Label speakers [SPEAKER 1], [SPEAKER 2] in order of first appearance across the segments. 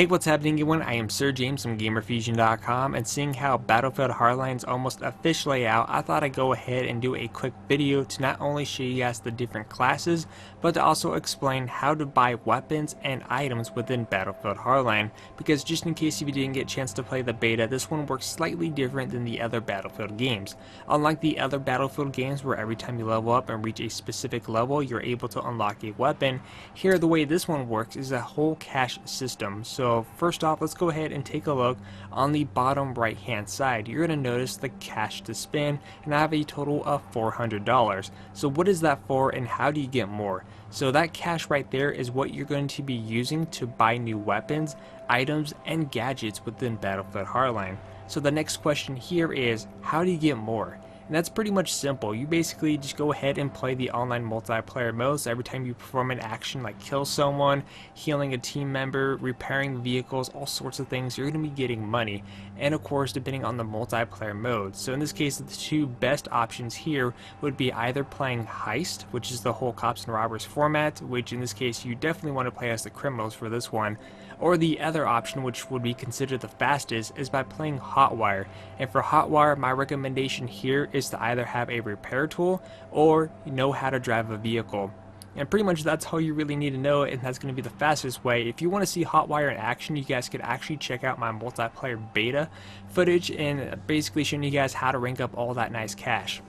[SPEAKER 1] Hey, what's happening everyone? I am Sir James from Gamerfuzion.com, and seeing how Battlefield Hardline is almost officially out, I thought I'd go ahead and do a quick video to not only show you guys the different classes, but to also explain how to buy weapons and items within Battlefield Hardline, because just in case if you didn't get a chance to play the beta, this one works slightly different than the other Battlefield games. Unlike the other Battlefield games where every time you level up and reach a specific level, you're able to unlock a weapon, here the way this one works is a whole cash system. So first off, let's go ahead and take a look on the bottom right hand side. You're going to notice the cash to spend, and I have a total of $400. So what is that for, and how do you get more? So that cash right there is what you're going to be using to buy new weapons, items, and gadgets within Battlefield Hardline. So the next question here is, how do you get more? And that's pretty much simple. You basically just go ahead and play the online multiplayer mode. So every time you perform an action like kill someone, healing a team member, repairing vehicles, all sorts of things, you're going to be getting money. And of course, depending on the multiplayer mode. So in this case, the two best options here would be either playing Heist, which is the whole cops and robbers format, which in this case you definitely want to play as the criminals for this one. Or the other option, which would be considered the fastest, is by playing Hotwire. And for Hotwire, my recommendation here is to either have a repair tool or know how to drive a vehicle. And pretty much that's all you really need to know, and that's going to be the fastest way. If you want to see Hotwire in action, you guys could actually check out my multiplayer beta footage and basically showing you guys how to rank up all that nice cash.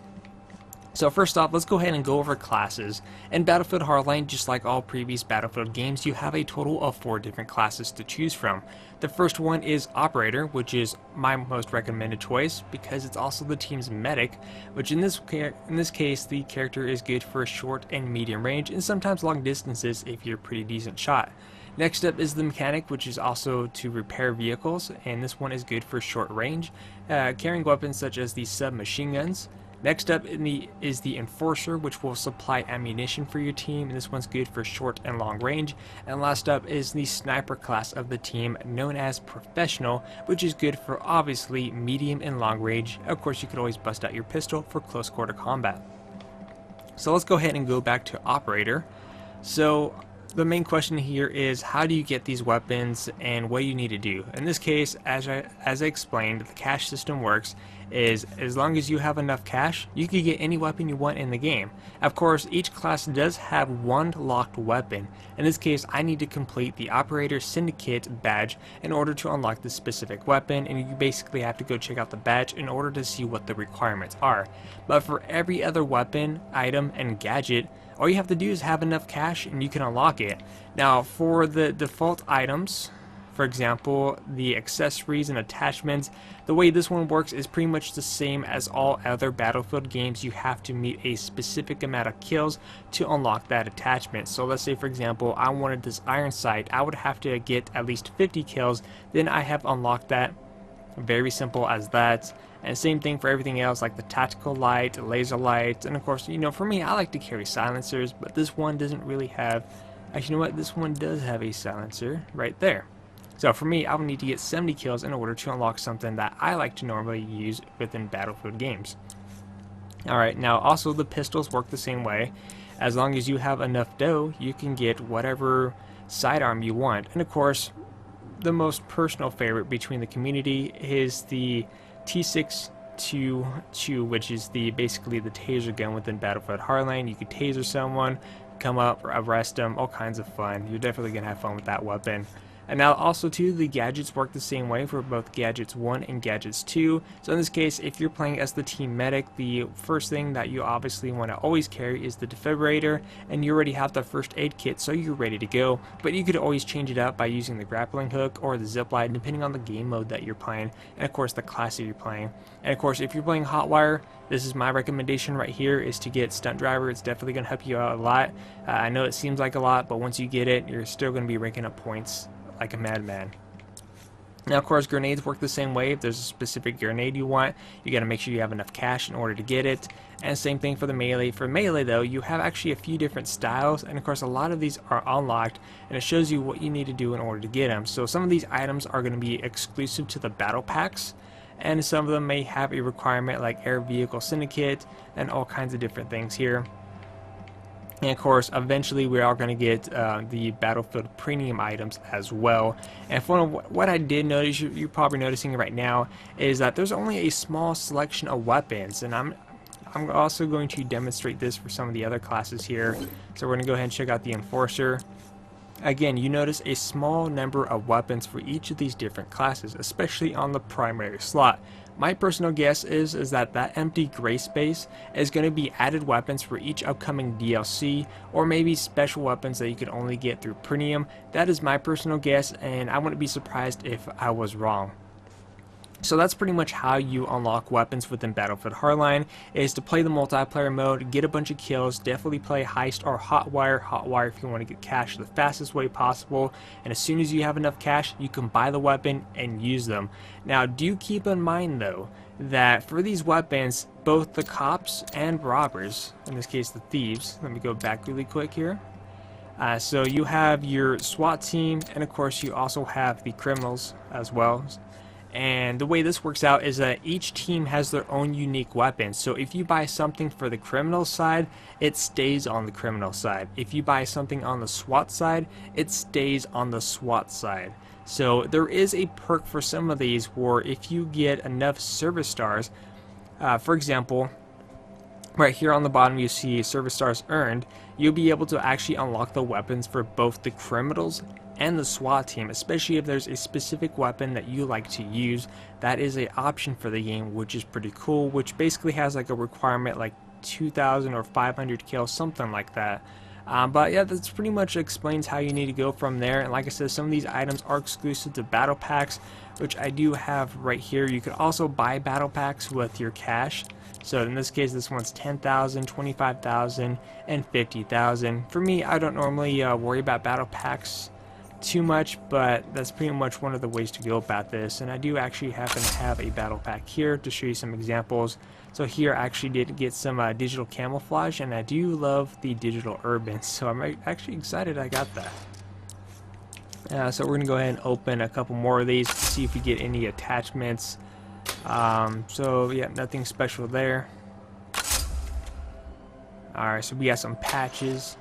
[SPEAKER 1] So first off, let's go ahead and go over classes. In Battlefield Hardline, just like all previous Battlefield games, you have a total of 4 different classes to choose from. The first one is Operator, which is my most recommended choice because it's also the team's medic, which in this case, the character is good for short and medium range and sometimes long distances if you're a pretty decent shot. Next up is the Mechanic, which is also to repair vehicles, and this one is good for short range, carrying weapons such as the submachine guns. Next up is the Enforcer, which will supply ammunition for your team, and this one's good for short and long range. And last up is the Sniper class of the team, known as Professional, which is good for obviously medium and long range. Of course, you could always bust out your pistol for close quarter combat. So let's go ahead and go back to Operator. So the main question here is, how do you get these weapons and what you need to do? In this case, as I explained, the cash system works is as long as you have enough cash, you can get any weapon you want in the game. Of course, each class does have one locked weapon. In this case, I need to complete the Operator Syndicate badge in order to unlock this specific weapon, and you basically have to go check out the badge in order to see what the requirements are. But for every other weapon, item, and gadget, all you have to do is have enough cash and you can unlock it. Now, for the default items, for example, the accessories and attachments, the way this one works is pretty much the same as all other Battlefield games. You have to meet a specific amount of kills to unlock that attachment. So let's say, for example, I wanted this iron sight. I would have to get at least 50 kills, then I have unlocked that. Very simple as that. And same thing for everything else, like the tactical light, laser light, and of course, you know, for me, I like to carry silencers, but this one doesn't really have, actually, you know what, this one does have a silencer right there. So for me, I would need to get 70 kills in order to unlock something that I like to normally use within Battlefield games. Alright, now also the pistols work the same way. As long as you have enough dough, you can get whatever sidearm you want. And of course, the most personal favorite between the community is the T622, which is basically the taser gun within Battlefield Hardline. You could taser someone, come up, arrest them, all kinds of fun. You're definitely going to have fun with that weapon. And now also too, the gadgets work the same way for both Gadgets 1 and Gadgets 2. So in this case, if you're playing as the team medic, the first thing that you obviously want to always carry is the defibrillator, and you already have the first aid kit, so you're ready to go. But you could always change it up by using the grappling hook or the zip line, depending on the game mode that you're playing, and of course the class that you're playing. And of course, if you're playing Hotwire, this is my recommendation right here, is to get Stunt Driver. It's definitely going to help you out a lot. I know it seems like a lot, but once you get it, you're still going to be ranking up points like a madman. Now, of course, grenades work the same way. If there's a specific grenade you want, you got to make sure you have enough cash in order to get it. And same thing for the melee. For melee, though, you have actually a few different styles, and of course, a lot of these are unlocked, and it shows you what you need to do in order to get them. So some of these items are going to be exclusive to the battle packs, and some of them may have a requirement like Air Vehicle Syndicate and all kinds of different things here. And of course, eventually we are going to get the Battlefield premium items as well. And for what I did notice, you're probably noticing right now, is that there's only a small selection of weapons. And I'm also going to demonstrate this for some of the other classes here. So we're going to go ahead and check out the Enforcer. Again, you notice a small number of weapons for each of these different classes, especially on the primary slot. My personal guess is that empty gray space is going to be added weapons for each upcoming DLC, or maybe special weapons that you can only get through premium. That is my personal guess, and I wouldn't be surprised if I was wrong. So that's pretty much how you unlock weapons within Battlefield Hardline, is to play the multiplayer mode, get a bunch of kills, definitely play Heist or Hotwire if you want to get cash the fastest way possible, and as soon as you have enough cash, you can buy the weapon and use them. Now do keep in mind though, that for these weapons, both the cops and robbers, in this case the thieves, let me go back really quick here. So you have your SWAT team, and of course you also have the criminals as well. And the way this works out is that each team has their own unique weapons. So if you buy something for the criminal side, it stays on the criminal side. If you buy something on the SWAT side, it stays on the SWAT side. So there is a perk for some of these where if you get enough service stars, for example, right here on the bottom you see service stars earned, you'll be able to actually unlock the weapons for both the criminals and the SWAT team, especially if there's a specific weapon that you like to use. That is an option for the game, which is pretty cool, which basically has like a requirement like 2,000 or 500 kills, something like that. But yeah, that's pretty much explains how you need to go from there. And like I said, some of these items are exclusive to battle packs, which I do have right here. You can also buy battle packs with your cash. So in this case, this one's 10,000, 25,000, and 50,000. For me, I don't normally worry about battle packs too much, but that's pretty much one of the ways to go about this. And I do actually happen to have a battle pack here to show you some examples. So here I actually did get some digital camouflage, and I do love the digital urban, so I'm actually excited I got that. So we're gonna go ahead and open a couple more of these to see if we get any attachments. So yeah, nothing special there. Alright, so we got some patches.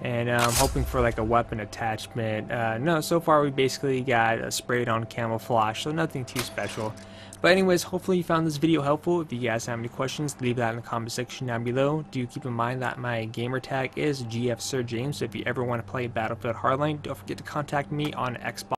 [SPEAKER 1] And I'm hoping for like a weapon attachment. No, so far we basically got a sprayed on camouflage, so nothing too special. But anyways, hopefully you found this video helpful. If you guys have any questions, leave that in the comment section down below. Do keep in mind that my gamer tag is GFSirJames, so if you ever want to play Battlefield Hardline, don't forget to contact me on Xbox.